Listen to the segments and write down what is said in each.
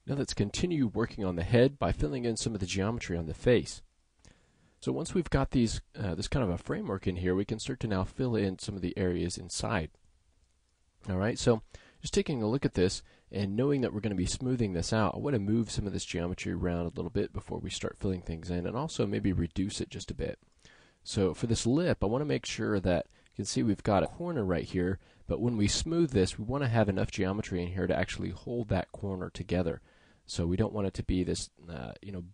Now let's continue working on the head by filling in some of the geometry on the face. So once we've got these, this kind of a framework in here, we can start to now fill in some of the areas inside. All right, so just taking a look at this and knowing that we're going to be smoothing this out, I want to move some of this geometry around a little bit before we start filling things in, and also maybe reduce it just a bit. So for this lip, I want to make sure that you can see we've got a corner right here, but when we smooth this, we want to have enough geometry in here to actually hold that corner together. So we don't want it to be this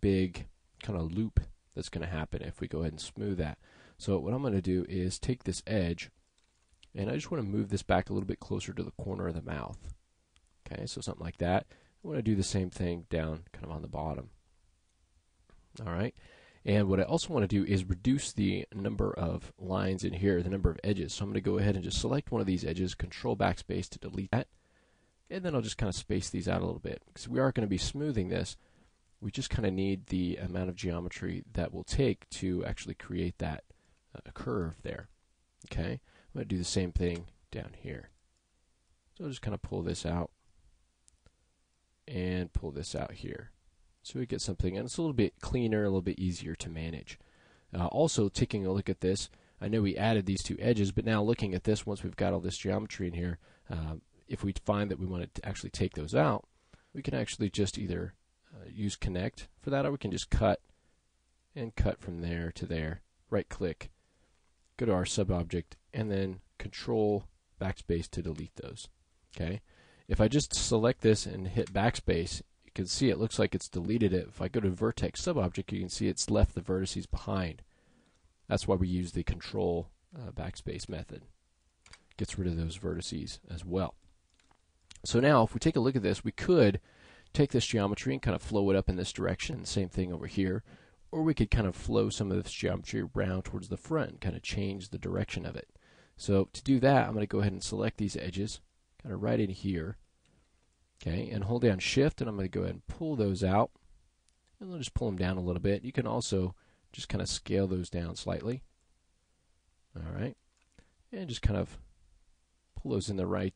big kind of loop that's going to happen if we go ahead and smooth that. So what I'm going to do is take this edge, and I just want to move this back a little bit closer to the corner of the mouth. Okay, so something like that. I want to do the same thing down kind of on the bottom. All right, and what I also want to do is reduce the number of lines in here, the number of edges. So I'm going to go ahead and just select one of these edges, Control Backspace to delete that, and then I'll just kind of space these out a little bit. Because we are going to be smoothing this, we just kind of need the amount of geometry that will take to actually create that curve there. Okay, I'm going to do the same thing down here. So I'll just kind of pull this out and pull this out here. So we get something, and it's a little bit cleaner, a little bit easier to manage. Also, taking a look at this, I know we added these two edges, but now looking at this, once we've got all this geometry in here, if we find that we want to actually take those out, we can actually just either use connect for that, or we can just cut and cut from there to there. Right click, go to our sub-object, and then Control Backspace to delete those. Okay. If I just select this and hit backspace, you can see it looks like it's deleted it. If I go to vertex sub-object, you can see it's left the vertices behind. That's why we use the Control backspace method. Gets rid of those vertices as well. So now, if we take a look at this, we could take this geometry and kind of flow it up in this direction. Same thing over here. Or we could kind of flow some of this geometry around towards the front and kind of change the direction of it. So to do that, I'm going to go ahead and select these edges, kind of right in here. Okay, and hold down Shift, and I'm going to go ahead and pull those out. And we'll just pull them down a little bit. You can also just kind of scale those down slightly. All right, and just kind of pull those in the right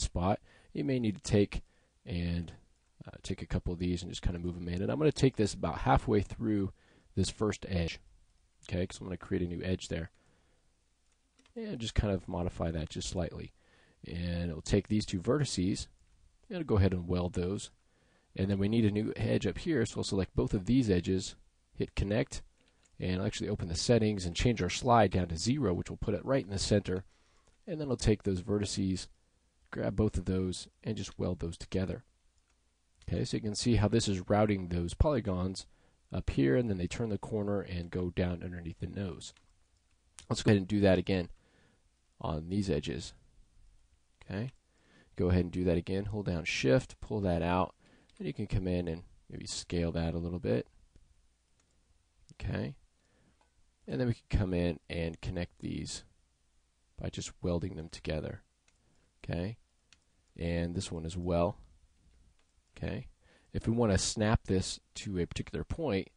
spot. You may need to take a couple of these and just kind of move them in. And I'm going to take this about halfway through this first edge. Okay, because I'm going to create a new edge there. And just kind of modify that just slightly. And it'll take these two vertices, and it'll go ahead and weld those. And then we need a new edge up here, so we'll select both of these edges, hit connect, and I'll actually open the settings and change our slide down to 0, which will put it right in the center. And then I'll take those vertices, grab both of those, and just weld those together. Okay, so you can see how this is routing those polygons up here, and then they turn the corner and go down underneath the nose. Let's go ahead and do that again on these edges. Okay, go ahead and do that again. Hold down Shift, pull that out, and you can come in and maybe scale that a little bit. Okay, and then we can come in and connect these by just welding them together. Okay, and this one as well. Okay, if we want to snap this to a particular point,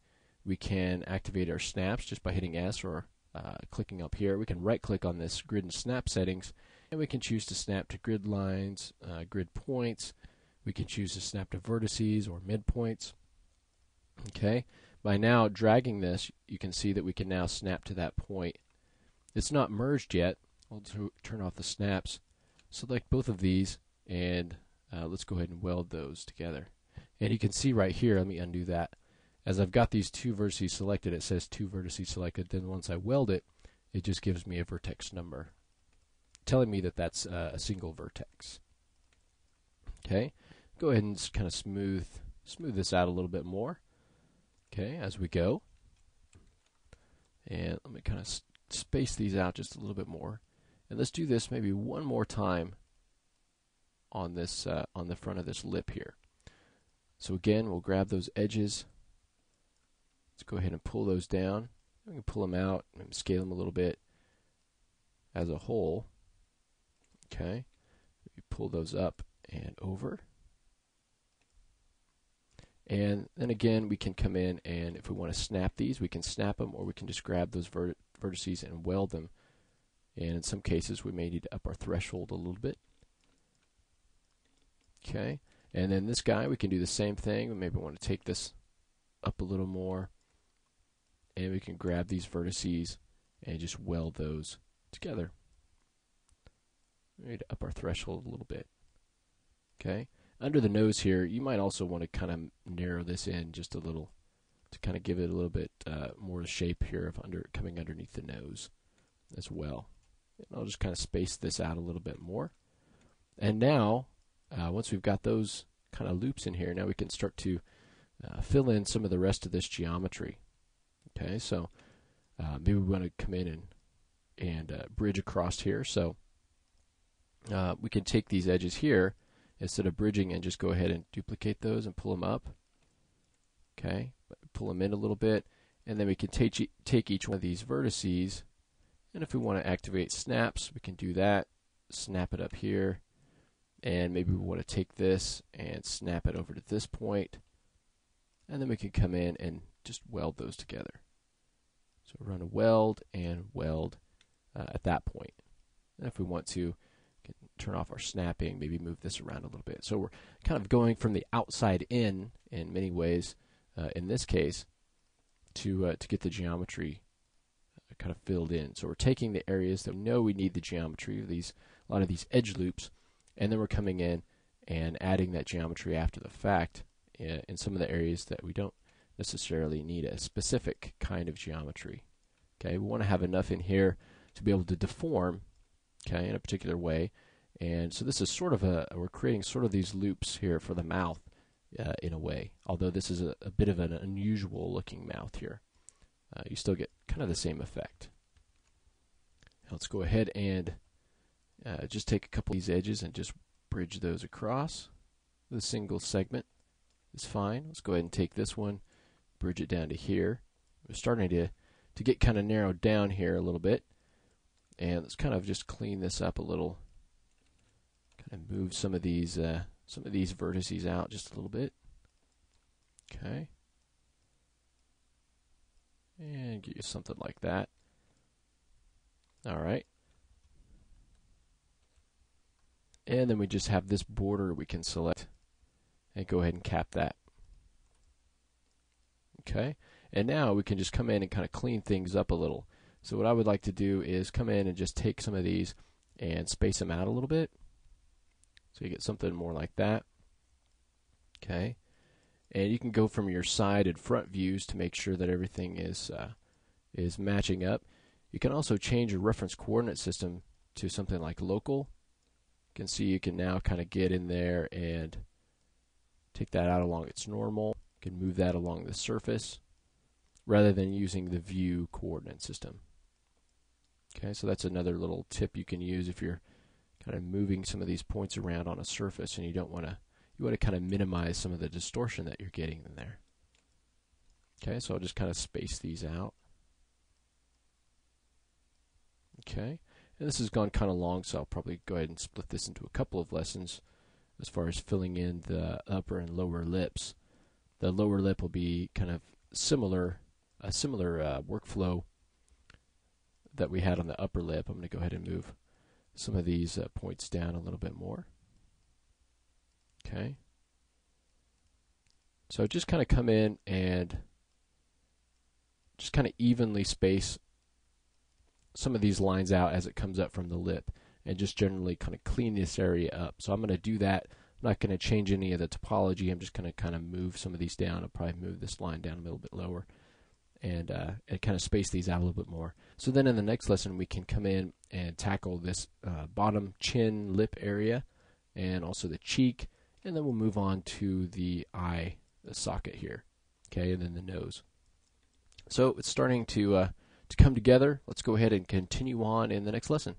we can activate our snaps just by hitting S or clicking up here. We can right click on this grid and snap settings, and we can choose to snap to grid lines, grid points. We can choose to snap to vertices or midpoints. Okay, by now dragging this, you can see that we can now snap to that point. It's not merged yet. I'll turn off the snaps, select both of these, and let's go ahead and weld those together. And you can see right here, let me undo that. As I've got these two vertices selected, it says two vertices selected. Then once I weld it, it just gives me a vertex number, telling me that that's a single vertex. Okay, go ahead and just kind of smooth this out a little bit more. Okay, as we go. And let me kind of space these out just a little bit more. And let's do this maybe one more time on this on the front of this lip here. So again, we'll grab those edges. Let's go ahead and pull those down. We can pull them out and scale them a little bit as a whole. Okay, we pull those up and over. And then again, we can come in, and if we want to snap these, we can snap them, or we can just grab those vertices and weld them. And in some cases, we may need to up our threshold a little bit. Okay, And then this guy, we can do the same thing. We maybe want to take this up a little more, and we can grab these vertices and just weld those together. We need to up our threshold a little bit. Okay. Under the nose here, you might also want to kind of narrow this in just a little to kind of give it a little bit more shape here of coming underneath the nose as well. And I'll just kind of space this out a little bit more. And now, once we've got those kind of loops in here, now we can start to fill in some of the rest of this geometry. Okay, so maybe we want to come in and bridge across here. So we can take these edges here, instead of bridging, and just go ahead and duplicate those and pull them up. Okay, pull them in a little bit, and then we can take each one of these vertices, and if we want to activate snaps, we can do that. Snap it up here, and maybe we want to take this and snap it over to this point, and then we can come in and just weld those together. So run a weld and weld at that point. And if we want to, turn off our snapping, maybe move this around a little bit. So we're kind of going from the outside in many ways, in this case, to get the geometry kind of filled in. So we're taking the areas that we know we need the geometry, a lot of these edge loops, and then we're coming in and adding that geometry after the fact in some of the areas that we don't necessarily need a specific kind of geometry. Okay, we want to have enough in here to be able to deform, okay, in a particular way. And so this is sort of we're creating sort of these loops here for the mouth in a way, although this is a bit of an unusual looking mouth here. You still get kind of the same effect. Now let's go ahead and just take a couple of these edges and just bridge those across. The single segment is fine. Let's go ahead and take this one, bridge it down to here. We're starting to get kind of narrowed down here a little bit. And let's kind of just clean this up a little. Kind of move some of these vertices out just a little bit. Okay. And get you something like that. All right. And then we just have this border we can select and go ahead and cap that. Okay. And now we can just come in and kind of clean things up a little. So what I would like to do is come in and just take some of these and space them out a little bit. So you get something more like that. Okay. And you can go from your side and front views to make sure that everything is matching up. You can also change your reference coordinate system to something like local. You can see you can now kind of get in there and take that out along its normal. You can move that along the surface rather than using the view coordinate system. Okay, so that's another little tip you can use if you're kind of moving some of these points around on a surface and you want to kind of minimize some of the distortion that you're getting in there. Okay, so I'll just kind of space these out. Okay, and this has gone kind of long, so I'll probably go ahead and split this into a couple of lessons as far as filling in the upper and lower lips. The lower lip will be kind of a similar workflow that we had on the upper lip. I'm going to go ahead and move some of these points down a little bit more. Okay. So just kind of come in and just kind of evenly space some of these lines out as it comes up from the lip, and just generally kind of clean this area up. So I'm going to do that. I'm not going to change any of the topology. I'm just going to kind of move some of these down. I'll probably move this line down a little bit lower and kind of space these out a little bit more. So then in the next lesson we can come in and tackle this bottom chin lip area and also the cheek, and then we'll move on to the eye socket here, okay, and then the nose. So it's starting to come together. Let's go ahead and continue on in the next lesson.